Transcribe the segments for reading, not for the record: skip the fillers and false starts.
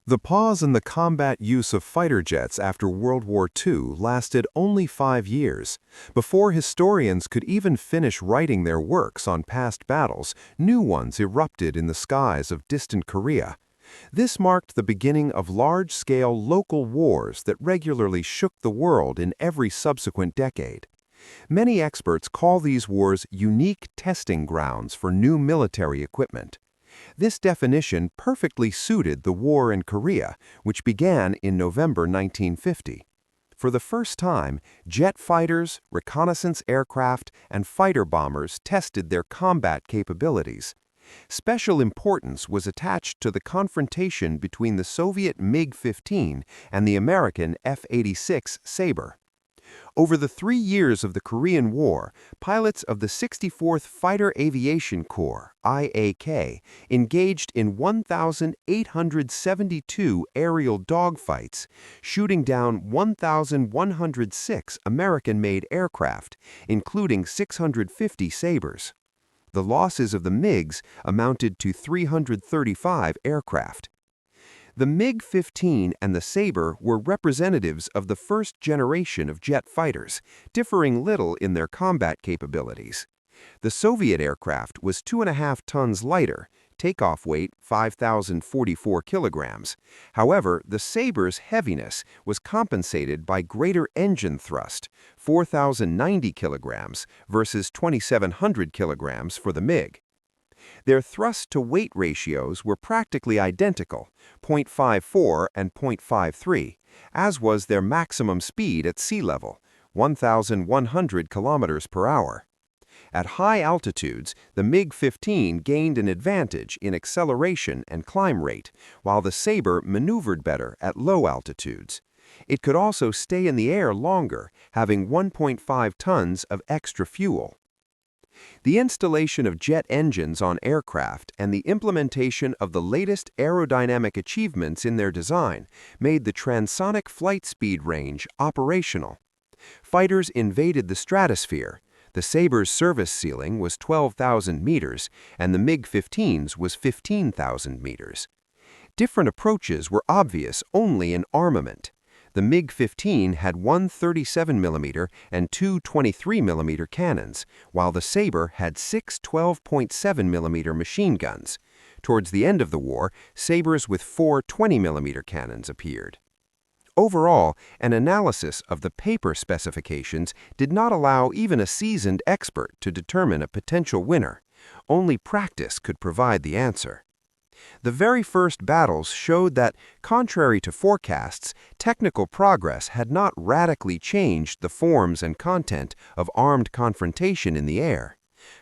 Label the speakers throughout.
Speaker 1: The pause in the combat use of fighter jets after World War II lasted only 5 years. Before historians could even finish writing their works on past battles, new ones erupted in the skies of distant Korea. This marked the beginning of large-scale local wars that regularly shook the world in every subsequent decade. Many experts call these wars unique testing grounds for new military equipment. This definition perfectly suited the war in Korea, which began in November 1950. For the first time, jet fighters, reconnaissance aircraft, and fighter bombers tested their combat capabilities. Special importance was attached to the confrontation between the Soviet MiG-15 and the American F-86 Sabre. Over the 3 years of the Korean War, pilots of the 64th Fighter Aviation Corps (IAK) engaged in 1,872 aerial dogfights, shooting down 1,106 American-made aircraft, including 650 Sabres. The losses of the MiGs amounted to 335 aircraft. The MiG-15 and the Sabre were representatives of the first generation of jet fighters, differing little in their combat capabilities. The Soviet aircraft was 2.5 tons lighter, takeoff weight 5,044 kilograms. However, the Sabre's heaviness was compensated by greater engine thrust, 4,090 kilograms versus 2,700 kilograms for the MiG. Their thrust-to-weight ratios were practically identical, 0.54 and 0.53, as was their maximum speed at sea level, 1,100 kilometers per hour. At high altitudes, the MiG-15 gained an advantage in acceleration and climb rate, while the Sabre maneuvered better at low altitudes. It could also stay in the air longer, having 1.5 tons of extra fuel. The installation of jet engines on aircraft and the implementation of the latest aerodynamic achievements in their design made the transonic flight speed range operational. Fighters invaded the stratosphere. The Sabre's service ceiling was 12,000 meters, and the MiG-15's was 15,000 meters. Different approaches were obvious only in armament. The MiG-15 had one 37mm and two 23mm cannons, while the Sabre had 6 12.7mm machine guns. Towards the end of the war, Sabres with 4 20mm cannons appeared. Overall, an analysis of the paper specifications did not allow even a seasoned expert to determine a potential winner. Only practice could provide the answer. The very first battles showed that, contrary to forecasts, technical progress had not radically changed the forms and content of armed confrontation in the air.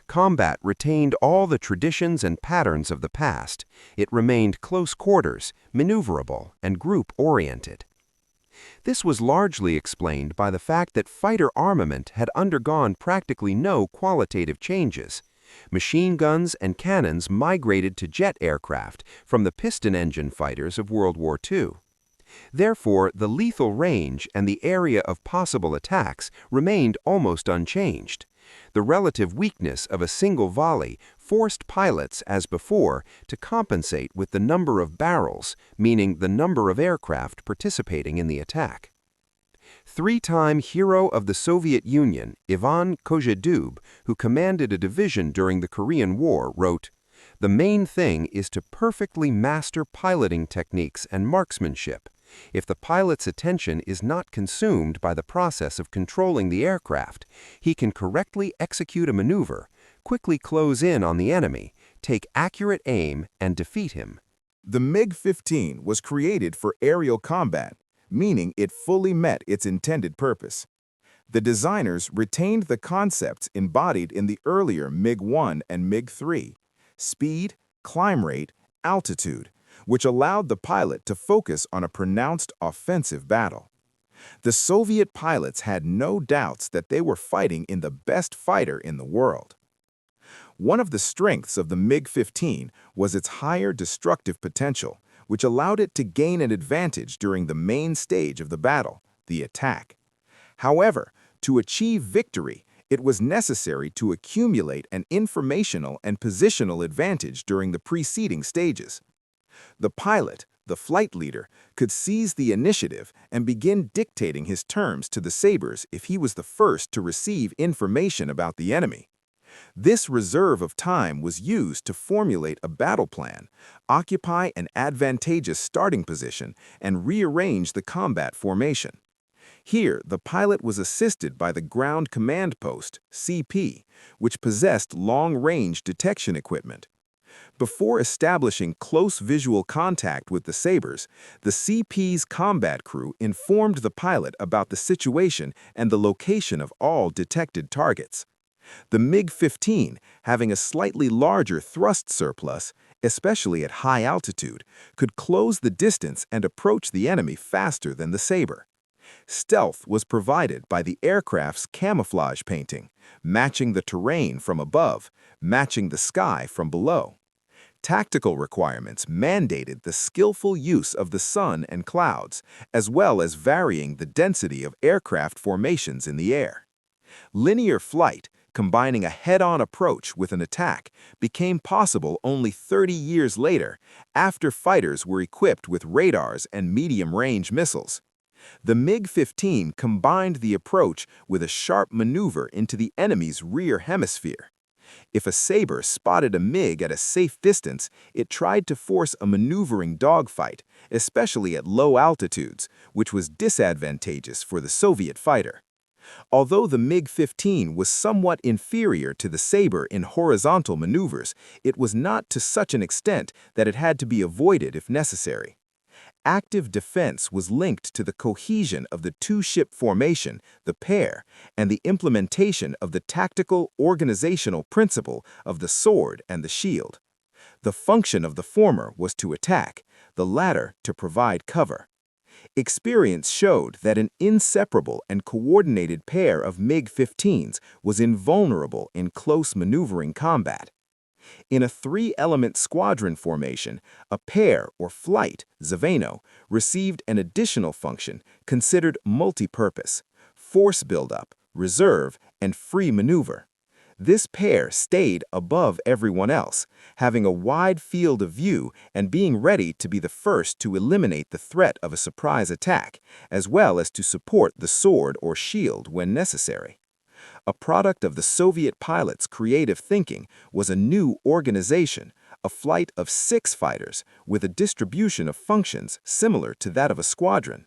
Speaker 1: Combat retained all the traditions and patterns of the past. It remained close quarters, maneuverable, and group-oriented. This was largely explained by the fact that fighter armament had undergone practically no qualitative changes. Machine guns and cannons migrated to jet aircraft from the piston engine fighters of World War II. Therefore, the lethal range and the area of possible attacks remained almost unchanged. The relative weakness of a single volley forced pilots, as before, to compensate with the number of barrels, meaning the number of aircraft participating in the attack. Three-time hero of the Soviet Union, Ivan Kozehdub, who commanded a division during the Korean War, wrote, "The main thing is to perfectly master piloting techniques and marksmanship. If the pilot's attention is not consumed by the process of controlling the aircraft, he can correctly execute a maneuver, quickly close in on the enemy, take accurate aim, and defeat him."
Speaker 2: The MiG-15 was created for aerial combat, meaning it fully met its intended purpose. The designers retained the concepts embodied in the earlier MiG-1 and MiG-3: speed, climb rate, altitude, which allowed the pilot to focus on a pronounced offensive battle. The Soviet pilots had no doubts that they were fighting in the best fighter in the world. One of the strengths of the MiG-15 was its higher destructive potential, which allowed it to gain an advantage during the main stage of the battle, the attack. However, to achieve victory, it was necessary to accumulate an informational and positional advantage during the preceding stages. The pilot, the flight leader, could seize the initiative and begin dictating his terms to the sabers if he was the first to receive information about the enemy. This reserve of time was used to formulate a battle plan, occupy an advantageous starting position, and rearrange the combat formation. Here, the pilot was assisted by the Ground Command Post, CP, which possessed long-range detection equipment. Before establishing close visual contact with the sabers, the CP's combat crew informed the pilot about the situation and the location of all detected targets. The MiG-15, having a slightly larger thrust surplus, especially at high altitude, could close the distance and approach the enemy faster than the Sabre. Stealth was provided by the aircraft's camouflage painting, matching the terrain from above, matching the sky from below. Tactical requirements mandated the skillful use of the sun and clouds, as well as varying the density of aircraft formations in the air. Linear flight, combining a head-on approach with an attack, became possible only 30 years later, after fighters were equipped with radars and medium-range missiles. The MiG-15 combined the approach with a sharp maneuver into the enemy's rear hemisphere. If a Sabre spotted a MiG at a safe distance, it tried to force a maneuvering dogfight, especially at low altitudes, which was disadvantageous for the Soviet fighter. Although the MiG-15 was somewhat inferior to the Sabre in horizontal maneuvers, it was not to such an extent that it had to be avoided if necessary. Active defense was linked to the cohesion of the two-ship formation, the pair, and the implementation of the tactical organizational principle of the sword and the shield. The function of the former was to attack, the latter to provide cover. Experience showed that an inseparable and coordinated pair of MiG-15s was invulnerable in close maneuvering combat. In a three-element squadron formation, a pair or flight, Zaveno, received an additional function considered multi-purpose: force buildup, reserve, and free maneuver. This pair stayed above everyone else, having a wide field of view and being ready to be the first to eliminate the threat of a surprise attack, as well as to support the sword or shield when necessary. A product of the Soviet pilots' creative thinking was a new organization, a flight of 6 fighters with a distribution of functions similar to that of a squadron.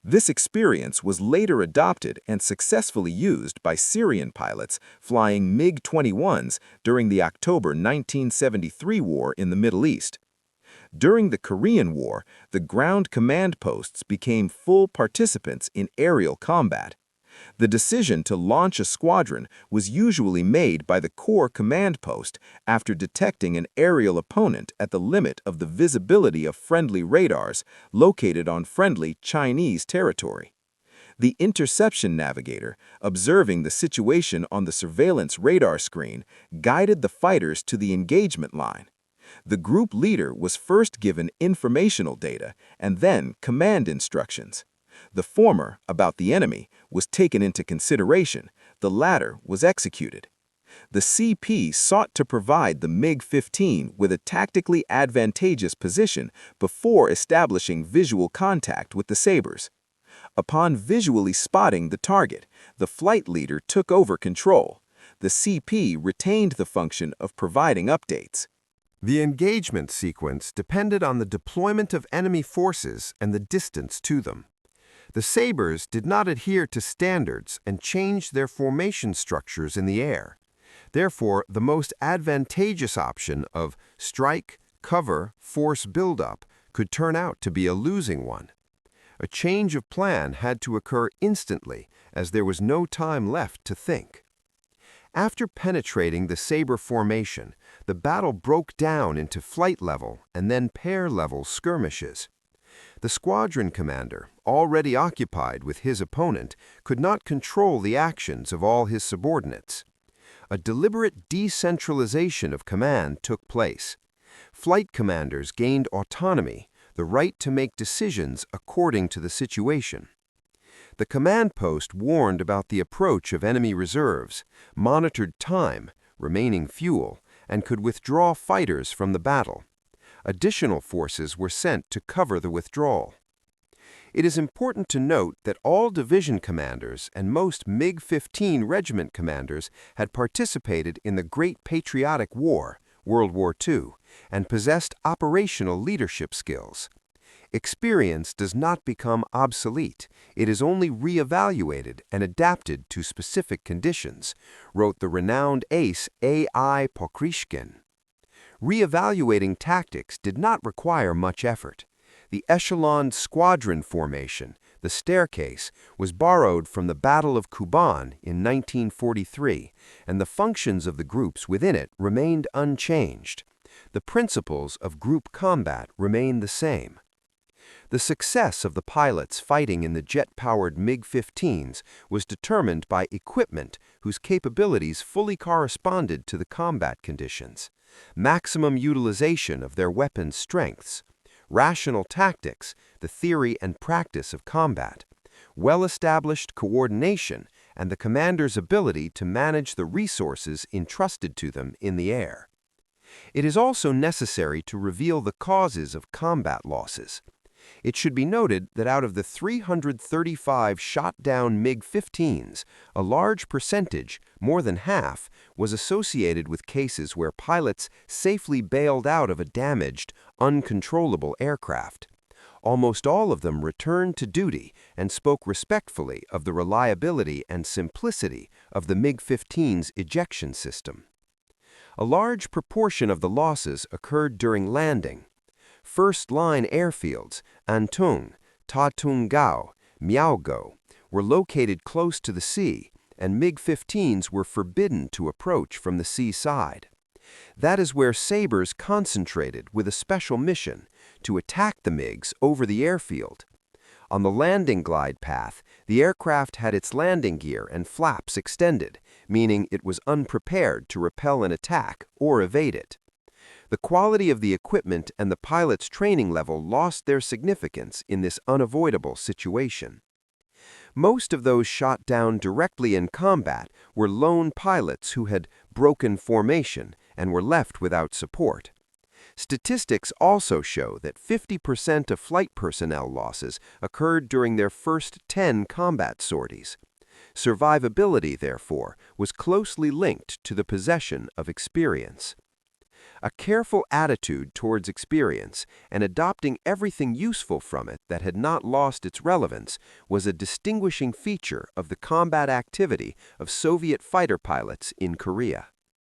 Speaker 2: This experience was later adopted and successfully used by Syrian pilots flying MiG-21s during the October 1973 war in the Middle East. During the Korean War, the ground command posts became full participants in aerial combat. The decision to launch a squadron was usually made by the Corps Command Post after detecting an aerial opponent at the limit of the visibility of friendly radars located on friendly Chinese territory. The interception navigator, observing the situation on the surveillance radar screen, guided the fighters to the engagement line. The group leader was first given informational data and then command instructions. The former, about the enemy, was taken into consideration, the latter was executed. The CP sought to provide the MiG-15 with a tactically advantageous position before establishing visual contact with the Sabres. Upon visually spotting the target, the flight leader took over control. The CP retained the function of providing updates.
Speaker 1: The engagement sequence depended on the deployment of enemy forces and the distance to them. The Sabres did not adhere to standards and changed their formation structures in the air. Therefore, the most advantageous option of strike, cover, force buildup could turn out to be a losing one. A change of plan had to occur instantly, as there was no time left to think. After penetrating the Sabre formation, the battle broke down into flight-level and then pair-level skirmishes. The squadron commander, already occupied with his opponent, could not control the actions of all his subordinates. A deliberate decentralization of command took place. Flight commanders gained autonomy, the right to make decisions according to the situation. The command post warned about the approach of enemy reserves, monitored time, remaining fuel, and could withdraw fighters from the battle. Additional forces were sent to cover the withdrawal. It is important to note that all division commanders and most MiG-15 regiment commanders had participated in the Great Patriotic War, World War II, and possessed operational leadership skills. Experience does not become obsolete. It is only re-evaluated and adapted to specific conditions, wrote the renowned ace A.I. Pokrishkin. Re-evaluating tactics did not require much effort. The echeloned squadron formation, the staircase, was borrowed from the Battle of Kuban in 1943, and the functions of the groups within it remained unchanged. The principles of group combat remained the same. The success of the pilots fighting in the jet-powered MiG-15s was determined by equipment whose capabilities fully corresponded to the combat conditions, maximum utilization of their weapons' strengths, rational tactics, the theory and practice of combat, well-established coordination, and the commander's ability to manage the resources entrusted to them in the air. It is also necessary to reveal the causes of combat losses. It should be noted that out of the 335 shot-down MiG-15s, a large percentage, more than half, was associated with cases where pilots safely bailed out of a damaged, uncontrollable aircraft. Almost all of them returned to duty and spoke respectfully of the reliability and simplicity of the MiG-15's ejection system. A large proportion of the losses occurred during landing. First-line airfields, Antung, Tatungao, Miaogo, were located close to the sea, and MiG-15s were forbidden to approach from the seaside. That is where Sabres concentrated with a special mission, to attack the MiGs over the airfield. On the landing glide path, the aircraft had its landing gear and flaps extended, meaning it was unprepared to repel an attack or evade it. The quality of the equipment and the pilot's training level lost their significance in this unavoidable situation. Most of those shot down directly in combat were lone pilots who had broken formation and were left without support. Statistics also show that 50% of flight personnel losses occurred during their first 10 combat sorties. Survivability, therefore, was closely linked to the possession of experience. A careful attitude towards experience and adopting everything useful from it that had not lost its relevance was a distinguishing feature of the combat activity of Soviet fighter pilots in Korea.